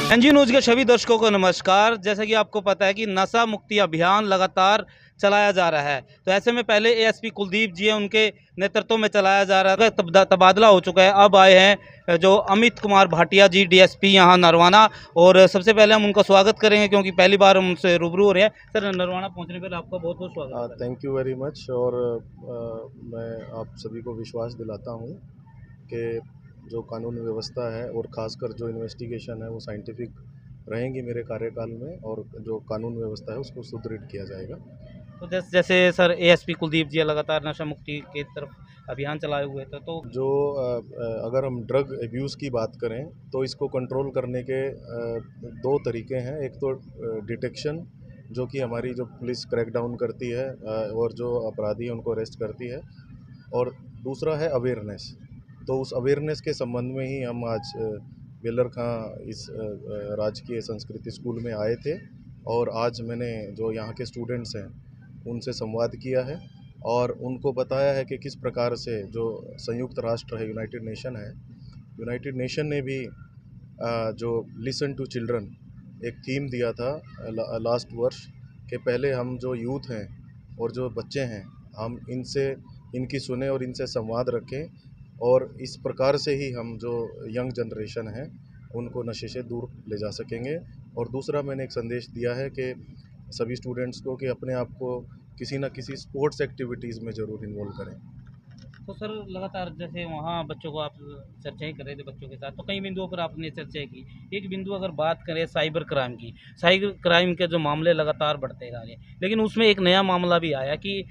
NG news के सभी दर्शकों को नमस्कार। जैसा कि आपको पता है कि नशा मुक्ति अभियान लगातार चलाया जा रहा है, तो ऐसे में पहले एएसपी कुलदीप जी हैं, उनके नेतृत्व में चलाया जा रहा है। तबादला हो चुका है, अब आए हैं जो अमित कुमार भाटिया जी डीएसपी यहाँ नरवाना, और सबसे पहले हम उनका स्वागत करेंगे क्योंकि पहली बार हम उनसे रूबरू हो रहे हैं। सर, नरवाना पहुँचने पर आपका बहुत बहुत स्वागत है। Thank you very much. और मैं आप सभी को विश्वास दिलाता हूँ कि जो कानून व्यवस्था है और ख़ासकर जो इन्वेस्टिगेशन है वो साइंटिफिक रहेंगी मेरे कार्यकाल में, और जो कानून व्यवस्था है उसको सुदृढ़ किया जाएगा। तो जैसे सर एएसपी कुलदीप जी लगातार नशा मुक्ति की तरफ अभियान चलाए हुए थे, तो जो अगर हम ड्रग एब्यूज़ की बात करें तो इसको कंट्रोल करने के दो तरीके हैं। एक तो डिटेक्शन, जो कि हमारी जो पुलिस क्रैकडाउन करती है और जो अपराधी हैं उनको अरेस्ट करती है, और दूसरा है अवेयरनेस। तो उस अवेयरनेस के संबंध में ही हम आज बेलर खां इस राजकीय संस्कृति स्कूल में आए थे, और आज मैंने जो यहाँ के स्टूडेंट्स हैं उनसे संवाद किया है और उनको बताया है कि किस प्रकार से जो संयुक्त राष्ट्र है, यूनाइटेड नेशन है, यूनाइटेड नेशन ने भी जो लिसन टू चिल्ड्रन एक थीम दिया था लास्ट वर्ष, के पहले हम जो यूथ हैं और जो बच्चे हैं हम इनकी सुने और इनसे संवाद रखें, और इस प्रकार से ही हम जो यंग जनरेशन है उनको नशे से दूर ले जा सकेंगे। और दूसरा मैंने एक संदेश दिया है कि सभी स्टूडेंट्स को कि अपने आप को किसी न किसी स्पोर्ट्स एक्टिविटीज़ में ज़रूर इन्वॉल्व करें। तो सर लगातार जैसे वहाँ बच्चों को आप चर्चाएं कर रहे थे बच्चों के साथ, तो कई बिंदुओं पर आपने चर्चाएं की। एक बिंदु अगर बात करें साइबर क्राइम की, साइबर क्राइम के जो मामले लगातार बढ़ते जा रहे हैं, लेकिन उसमें एक नया मामला भी आया कि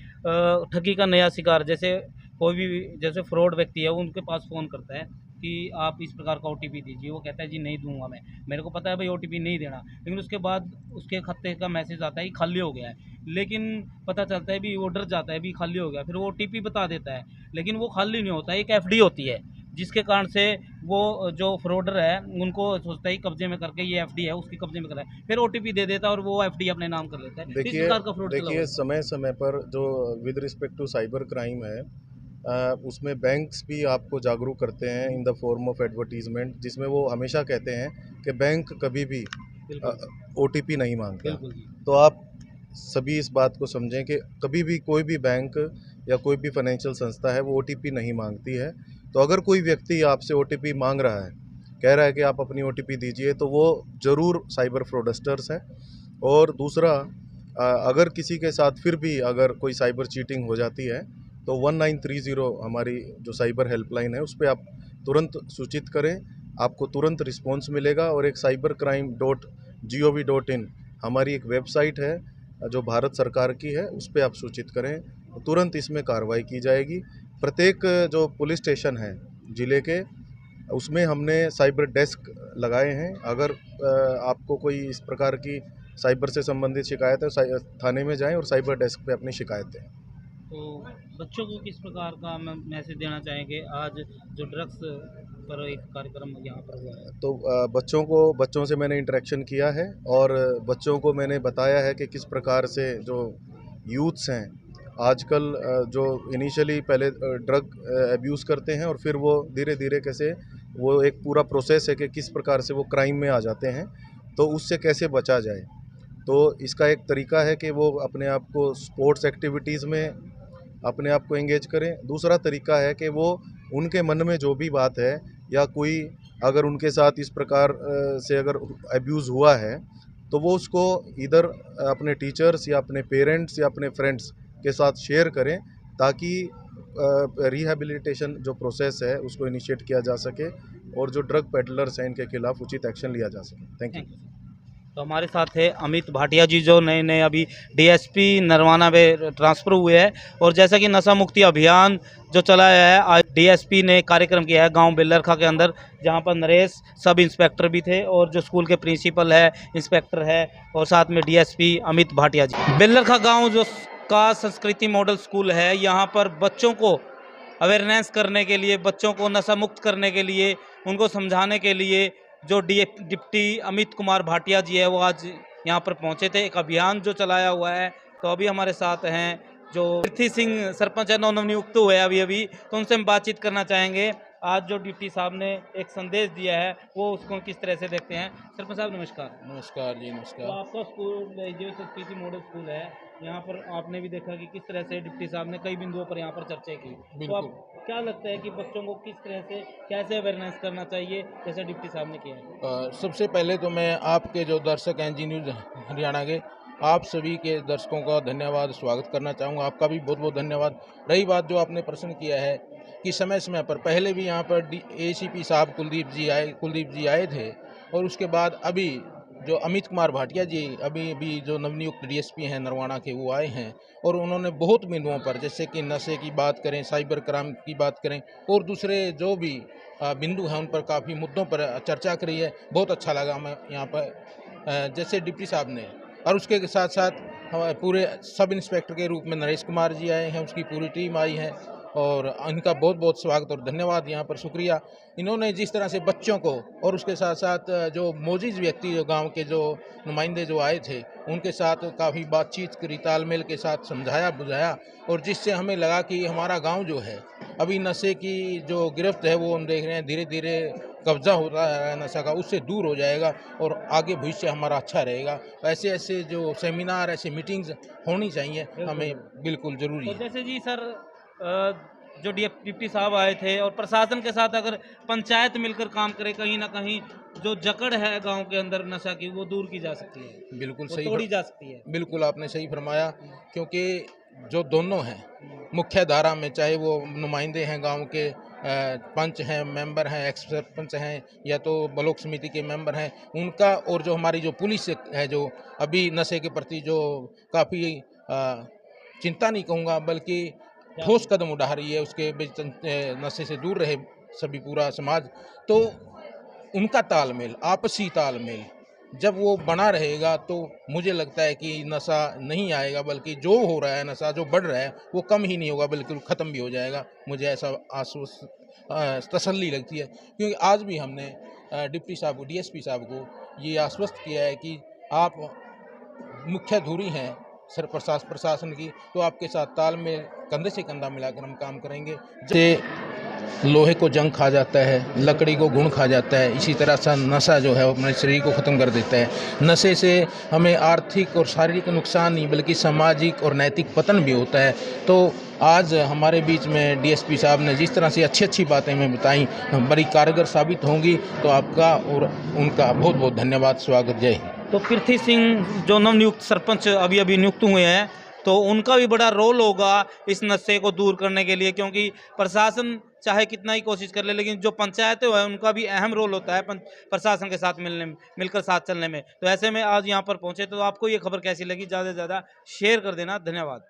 ठगी का नया शिकार, जैसे कोई भी जैसे फ्रॉड व्यक्ति है उनके पास फ़ोन करता है कि आप इस प्रकार का ओटीपी दीजिए, वो कहता है जी नहीं दूंगा मैं, मेरे को पता है भाई ओटीपी नहीं देना, लेकिन उसके बाद उसके खाते का मैसेज आता है कि खाली हो गया है, लेकिन पता चलता है भी वो डर जाता है भी खाली हो गया, फिर वो ओटीपी बता देता है, लेकिन वो खाली नहीं होता, एक एफडी होती है, जिसके कारण से वो जो फ्रॉडर है उनको सोचता है कब्जे में करके ये एफडी है उसकी कब्जे में करा है, फिर ओटीपी दे देता है और वो एफडी अपने नाम कर लेता है। इस प्रकार का फ्रॉड चला हुआ है। समय समय पर जो with respect to cyber crime है उसमें बैंक्स भी आपको जागरूक करते हैं in the form of advertisement, जिसमें वो हमेशा कहते हैं कि बैंक कभी भी ओटीपी नहीं मांगता। तो आप सभी इस बात को समझें कि कभी भी कोई भी बैंक या कोई भी फाइनेंशियल संस्था है वो ओटीपी नहीं मांगती है। तो अगर कोई व्यक्ति आपसे ओटीपी मांग रहा है, कह रहा है कि आप अपनी ओटीपी दीजिए, तो वो ज़रूर साइबर फ्रॉडस्टर्स है। और दूसरा, अगर किसी के साथ फिर भी अगर कोई साइबर चीटिंग हो जाती है तो 1930 हमारी जो साइबर हेल्पलाइन है उस पर आप तुरंत सूचित करें, आपको तुरंत रिस्पॉन्स मिलेगा। और एक cybercrime.gov.in हमारी एक वेबसाइट है जो भारत सरकार की है, उस पर आप सूचित करें, तुरंत इसमें कार्रवाई की जाएगी। प्रत्येक जो पुलिस स्टेशन है ज़िले के, उसमें हमने साइबर डेस्क लगाए हैं। अगर आपको कोई इस प्रकार की साइबर से संबंधित शिकायत है, थाने में जाएं और साइबर डेस्क पे अपनी शिकायत दें। तो बच्चों को किस प्रकार का मैसेज देना चाहेंगे आज जो ड्रग्स पर एक कार्यक्रम यहाँ पर हुआ है? तो बच्चों से मैंने इंटरेक्शन किया है और बच्चों को मैंने बताया है कि किस प्रकार से जो यूथ्स हैं आजकल जो इनिशियली पहले ड्रग एब्यूज़ करते हैं और फिर वो धीरे धीरे कैसे वो एक पूरा प्रोसेस है कि किस प्रकार से वो क्राइम में आ जाते हैं, तो उससे कैसे बचा जाए। तो इसका एक तरीका है कि वो अपने आप को स्पोर्ट्स एक्टिविटीज़ में अपने आप को एंगेज करें। दूसरा तरीका है कि वो उनके मन में जो भी बात है, या कोई अगर उनके साथ इस प्रकार से अगर एब्यूज़ हुआ है, तो वो उसको इधर अपने टीचर्स या अपने पेरेंट्स या अपने फ्रेंड्स के साथ शेयर करें, ताकि रिहैबिलिटेशन जो प्रोसेस है उसको इनिशिएट किया जा सके और जो ड्रग पेडलर्स हैं इनके खिलाफ उचित एक्शन लिया जा सके। Thank you. तो हमारे साथ है अमित भाटिया जी, जो नए नए अभी डीएसपी नरवाना में ट्रांसफ़र हुए हैं, और जैसा कि नशा मुक्ति अभियान जो चलाया है, आज डीएसपी ने कार्यक्रम किया है गांव बेलरखा के अंदर, जहां पर नरेश सब इंस्पेक्टर भी थे और जो स्कूल के प्रिंसिपल है, इंस्पेक्टर है, और साथ में डीएसपी अमित भाटिया जी। बेलरखा गाँव जो का संस्कृति मॉडल स्कूल है, यहाँ पर बच्चों को अवेयरनेस करने के लिए, बच्चों को नशा मुक्त करने के लिए, उनको समझाने के लिए जो डिप्टी अमित कुमार भाटिया जी है वो आज यहाँ पर पहुँचे थे, एक अभियान जो चलाया हुआ है। तो अभी हमारे साथ हैं जो पृथ्वी सिंह सरपंच है, नवनियुक्त हुए अभी, तो उनसे हम बातचीत करना चाहेंगे आज जो डिप्टी साहब ने एक संदेश दिया है वो उसको किस तरह से देखते हैं। सरपंच साहब नमस्कार। नमस्कार जी, तो नमस्कार। आपका स्कूल जो एसपीसी मॉडल स्कूल है, यहाँ पर आपने भी देखा कि किस तरह से डिप्टी साहब ने कई बिंदुओं पर यहाँ पर चर्चा की। तो बिल्कुल। आप क्या लगता है कि बच्चों को किस तरह से कैसे अवेयरनेस करना चाहिए जैसे डिप्टी साहब ने किया है? सबसे पहले तो मैं आपके जो दर्शक हैं जी न्यूज़ हरियाणा के, आप सभी के दर्शकों का धन्यवाद स्वागत करना चाहूँगा। आपका भी बहुत बहुत धन्यवाद। रही बात जो आपने प्रश्न किया है कि समय समय पर पहले भी यहाँ पर एसीपी साहब कुलदीप जी आए थे, और उसके बाद अभी जो अमित कुमार भाटिया जी अभी जो नवनियुक्त डीएसपी हैं नरवाना के, वो आए हैं और उन्होंने बहुत बिंदुओं पर, जैसे कि नशे की बात करें, साइबर क्राइम की बात करें और दूसरे जो भी बिंदु हैं उन पर काफ़ी मुद्दों पर चर्चा करी है। बहुत अच्छा लगा मैं यहाँ पर जैसे डिप्टी साहब ने, और उसके साथ साथ हमारे पूरे सब इंस्पेक्टर के रूप में नरेश कुमार जी आए हैं, उसकी पूरी टीम आई है और इनका बहुत बहुत स्वागत और धन्यवाद, यहाँ पर शुक्रिया। इन्होंने जिस तरह से बच्चों को और उसके साथ साथ जो मोजिज़ व्यक्ति जो गांव के जो नुमाइंदे जो आए थे उनके साथ काफ़ी बातचीत करी, तालमेल के साथ समझाया बुझाया, और जिससे हमें लगा कि हमारा गांव जो है अभी नशे की जो गिरफ्त है वो हम देख रहे हैं धीरे धीरे कब्जा होता है नशा का, उससे दूर हो जाएगा और आगे भविष्य हमारा अच्छा रहेगा। ऐसे ऐसे जो सेमिनार, ऐसे मीटिंग्स होनी चाहिए, हमें बिल्कुल ज़रूरी तो है। जैसे जी सर, जो डिप्टी साहब आए थे और प्रशासन के साथ अगर पंचायत मिलकर काम करे, कहीं ना कहीं जो जकड़ है गांव के अंदर नशा की वो दूर की जा सकती है, बिल्कुल वो सही तोड़ी जा सकती है। बिल्कुल आपने सही फरमाया, क्योंकि जो दोनों हैं मुख्य धारा में, चाहे वो नुमाइंदे हैं गांव के, पंच हैं, मेंबर हैं, एक्स सरपंच हैं, या तो ब्लॉक समिति के मेंबर हैं, उनका, और जो हमारी जो पुलिस है जो अभी नशे के प्रति जो काफ़ी चिंता नहीं कहूँगा बल्कि ठोस कदम उठा रही है, उसके नशे से दूर रहे सभी पूरा समाज, तो उनका तालमेल, आपसी तालमेल जब वो बना रहेगा तो मुझे लगता है कि नशा नहीं आएगा, बल्कि जो हो रहा है नशा जो बढ़ रहा है वो कम ही नहीं होगा बल्कि ख़त्म भी हो जाएगा। मुझे ऐसा तसल्ली लगती है, क्योंकि आज भी हमने डिप्टी साहब को, डीएसपी साहब को ये आश्वस्त किया है कि आप मुख्य धुरी हैं सर प्रशासन की, तो आपके साथ तालमेल कंधे से कंधा मिलाकर हम काम करेंगे। जैसे लोहे को जंग खा जाता है, लकड़ी को घुन खा जाता है, इसी तरह से नशा जो है वो अपने शरीर को ख़त्म कर देता है। नशे से हमें आर्थिक और शारीरिक नुकसान नहीं बल्कि सामाजिक और नैतिक पतन भी होता है। तो आज हमारे बीच में डीएसपी साहब ने जिस तरह से अच्छी अच्छी बातें हमें बताई, बड़ी कारगर साबित होंगी, तो आपका और उनका बहुत बहुत धन्यवाद, स्वागत, जय हिंद। तो पृथ्वी सिंह जो नवनियुक्त सरपंच अभी अभी नियुक्त हुए हैं, तो उनका भी बड़ा रोल होगा इस नशे को दूर करने के लिए, क्योंकि प्रशासन चाहे कितना ही कोशिश कर ले, लेकिन जो पंचायतें है उनका भी अहम रोल होता है प्रशासन के साथ मिलकर साथ चलने में। तो ऐसे में आज यहाँ पर पहुँचे, तो आपको ये खबर कैसी लगी ज़्यादा से ज़्यादा शेयर कर देना। धन्यवाद।